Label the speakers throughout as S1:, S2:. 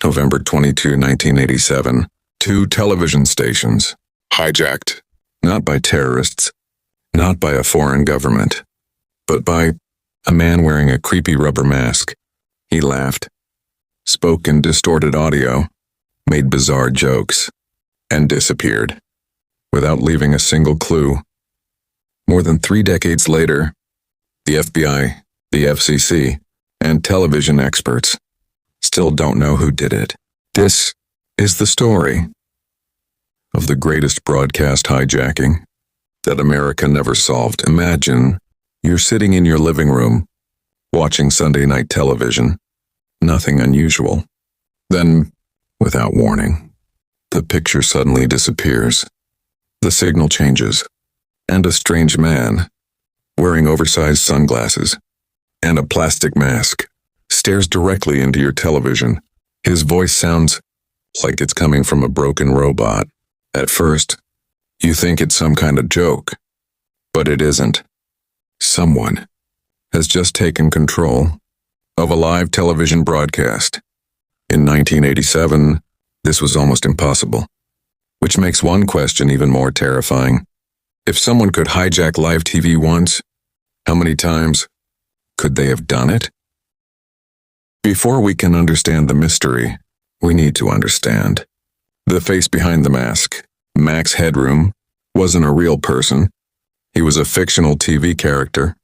S1: November 22, 1987, two television stations, hijacked, not by terrorists, not by a foreign government, but by a man wearing a creepy rubber mask. He laughed, spoke in distorted audio, made bizarre jokes, and disappeared, without leaving a single clue. More than 3 decades later, the FBI, the FCC, and television experts still don't know who did it. This is the story of the greatest broadcast hijacking that America never solved. Imagine you're sitting in your living room, watching Sunday night television. Nothing unusual. Then, without warning, the picture suddenly disappears. The signal changes, and a strange man, wearing oversized sunglasses and a plastic mask, stares directly into your television. His voice sounds like it's coming from a broken robot. At first, you think it's some kind of joke, but it isn't. Someone has just taken control of a live television broadcast. In 1987, this was almost impossible, which makes one question even more terrifying. If someone could hijack live TV once, how many times could they have done it? Before we can understand the mystery, we need to understand the face behind the mask. Max Headroom wasn't a real person. He was a fictional TV character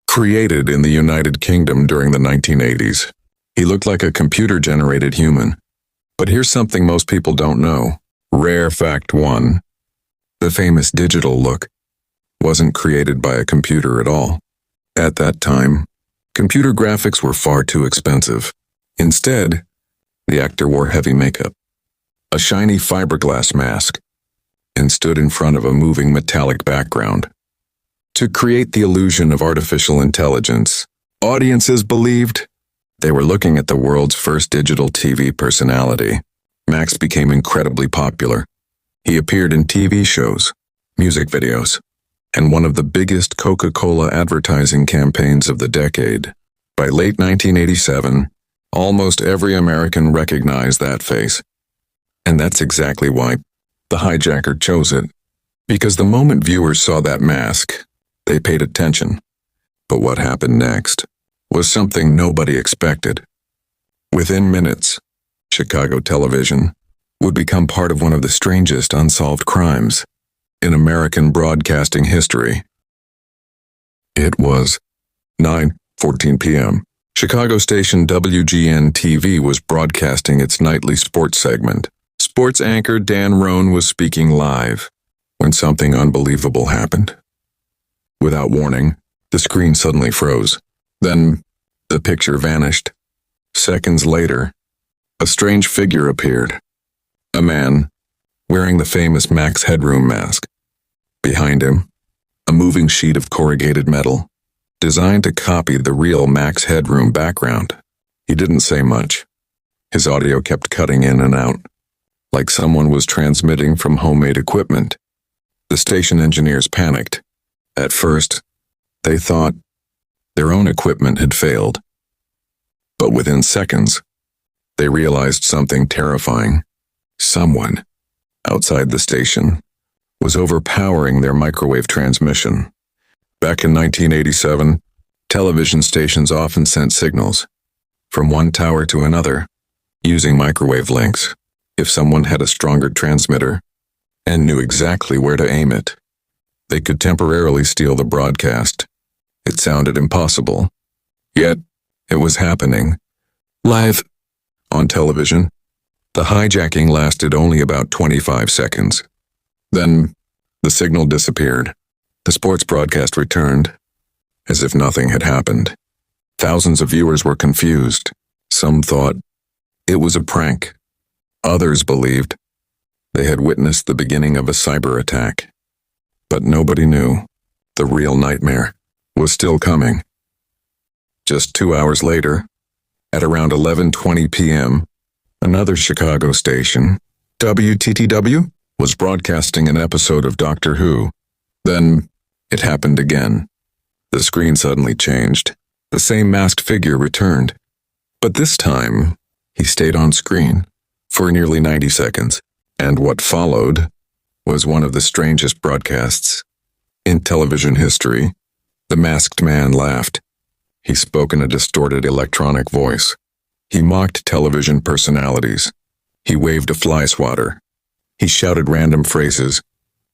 S1: created in the United Kingdom during the 1980s. He looked like a computer-generated human. But here's something most people don't know. Rare fact 1. The famous digital look wasn't created by a computer at all. At that time, computer graphics were far too expensive. Instead, the actor wore heavy makeup, a shiny fiberglass mask, and stood in front of a moving metallic background. To create the illusion of artificial intelligence, audiences believed they were looking at the world's first digital TV personality. Max became incredibly popular. He appeared in TV shows, music videos, and one of the biggest Coca-Cola advertising campaigns of the decade. By late 1987, almost every American recognized that face. And that's exactly why the hijacker chose it. Because the moment viewers saw that mask, they paid attention. But what happened next was something nobody expected. Within minutes, Chicago television would become part of one of the strangest unsolved crimes in American broadcasting history. It was 9:14 p.m. Chicago station WGN-TV was broadcasting its nightly sports segment. Sports anchor Dan Roan was speaking live when something unbelievable happened. Without warning, the screen suddenly froze. Then, the picture vanished. Seconds later, a strange figure appeared. A man, wearing the famous Max Headroom mask. Behind him, a moving sheet of corrugated metal, designed to copy the real Max Headroom background. He didn't say much. His audio kept cutting in and out, like someone was transmitting from homemade equipment. The station engineers panicked. At first, they thought their own equipment had failed. But within seconds, they realized something terrifying. Someone, outside the station, was overpowering their microwave transmission. Back in 1987, television stations often sent signals from one tower to another using microwave links. If someone had a stronger transmitter and knew exactly where to aim it, they could temporarily steal the broadcast. It sounded impossible, yet it was happening. Live on television, the hijacking lasted only about 25 seconds. Then, the signal disappeared. The sports broadcast returned, as if nothing had happened. Thousands of viewers were confused. Some thought it was a prank. Others believed they had witnessed the beginning of a cyber attack. But nobody knew the real nightmare was still coming. Just 2 hours later, at around 11:20 p.m., another Chicago station, WTTW, was broadcasting an episode of Doctor Who. Then, it happened again. The screen suddenly changed. The same masked figure returned. But this time, he stayed on screen. for nearly 90 seconds, and what followed was one of the strangest broadcasts in television history. The masked man laughed. He spoke in a distorted electronic voice. He mocked television personalities. He waved a fly swatter. He shouted random phrases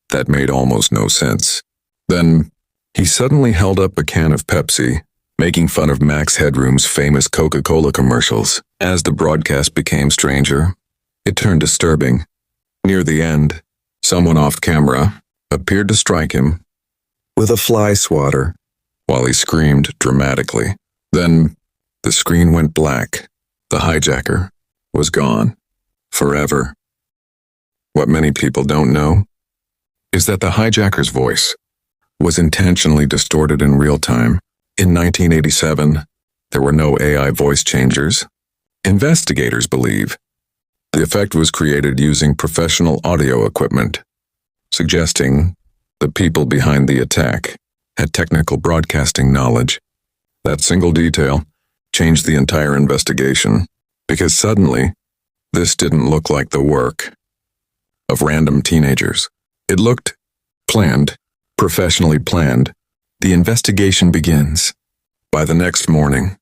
S1: that made almost no sense. Then, he suddenly held up a can of Pepsi, making fun of Max Headroom's famous Coca-Cola commercials. As the broadcast became stranger, it turned disturbing. Near the end, someone off camera appeared to strike him with a fly swatter while he screamed dramatically. Then, the screen went black. The hijacker was gone. Forever. What many people don't know is that the hijacker's voice was intentionally distorted in real time. In 1987, there were no AI voice changers. Investigators believe the effect was created using professional audio equipment, suggesting the people behind the attack had technical broadcasting knowledge. That single detail changed the entire investigation, because suddenly, this didn't look like the work of random teenagers. It looked planned, professionally planned. The investigation begins. By the next morning,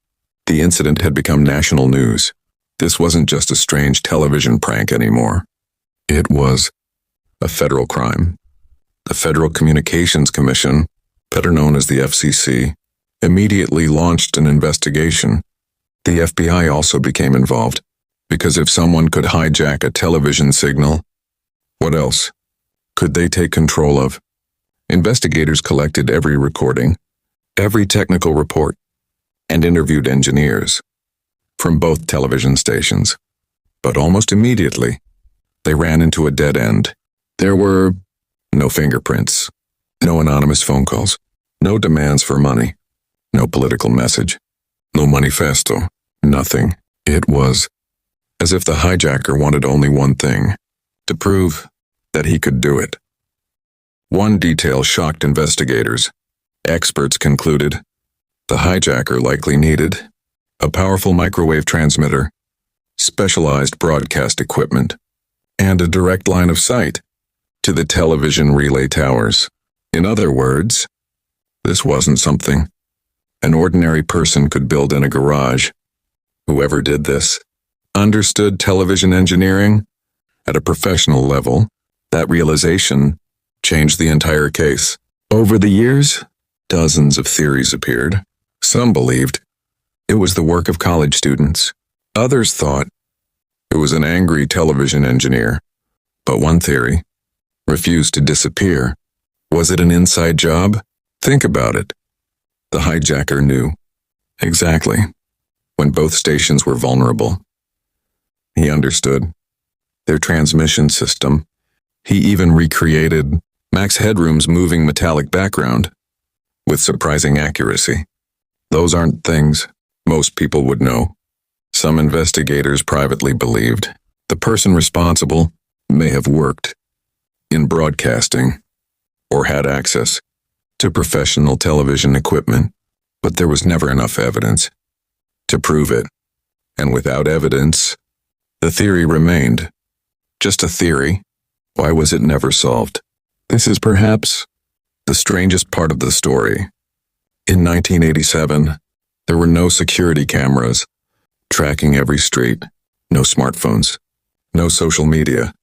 S1: the incident had become national news. This wasn't just a strange television prank anymore. It was a federal crime. The Federal Communications Commission, better known as the FCC, immediately launched an investigation. The FBI also became involved, because if someone could hijack a television signal, what else could they take control of? Investigators collected every recording, every technical report, and interviewed engineers from both television stations. But almost immediately, they ran into a dead end. There were no fingerprints, no anonymous phone calls, no demands for money, no political message, no manifesto, nothing. It was as if the hijacker wanted only one thing: to prove that he could do it. One detail shocked investigators. Experts concluded the hijacker likely needed a powerful microwave transmitter, specialized broadcast equipment, and a direct line of sight to the television relay towers. In other words, this wasn't something an ordinary person could build in a garage. Whoever did this understood television engineering at a professional level. That realization changed the entire case. Over the years, dozens of theories appeared. Some believed it was the work of college students. Others thought it was an angry television engineer. But one theory refused to disappear. Was it an inside job? Think about it. The hijacker knew exactly when both stations were vulnerable. He understood their transmission system. He even recreated Max Headroom's moving metallic background with surprising accuracy. Those aren't things most people would know. Some investigators privately believed the person responsible may have worked in broadcasting or had access to professional television equipment, but there was never enough evidence to prove it. And without evidence, the theory remained just a theory. Why was it never solved? This is perhaps the strangest part of the story. In 1987, there were no security cameras tracking every street, no smartphones, no social media,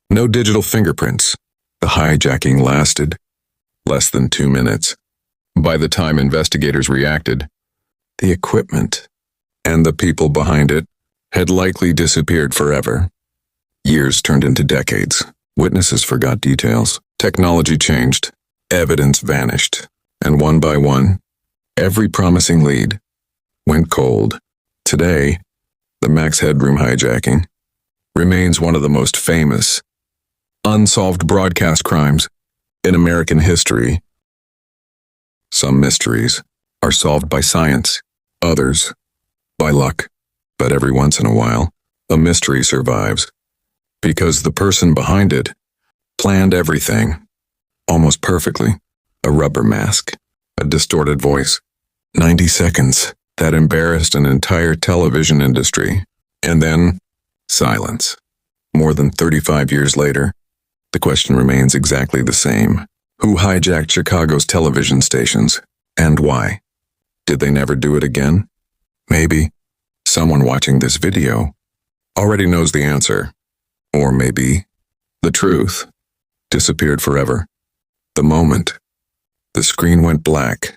S1: no digital fingerprints. The hijacking lasted less than 2 minutes. By the time investigators reacted, the equipment and the people behind it had likely disappeared forever. Years turned into decades. Witnesses forgot details. Technology changed. Evidence vanished. And one by one, every promising lead went cold. Today, the Max Headroom hijacking remains one of the most famous unsolved broadcast crimes in American history. Some mysteries are solved by science, others by luck. But every once in a while, a mystery survives because the person behind it planned everything almost perfectly. A rubber mask, a distorted voice, 90 seconds that embarrassed an entire television industry, and then silence. More than 35 years later, the question remains exactly the same. Who hijacked Chicago's television stations, and why? Did they never do it again? Maybe someone watching this video already knows the answer. Or maybe the truth disappeared forever. The moment the screen went black,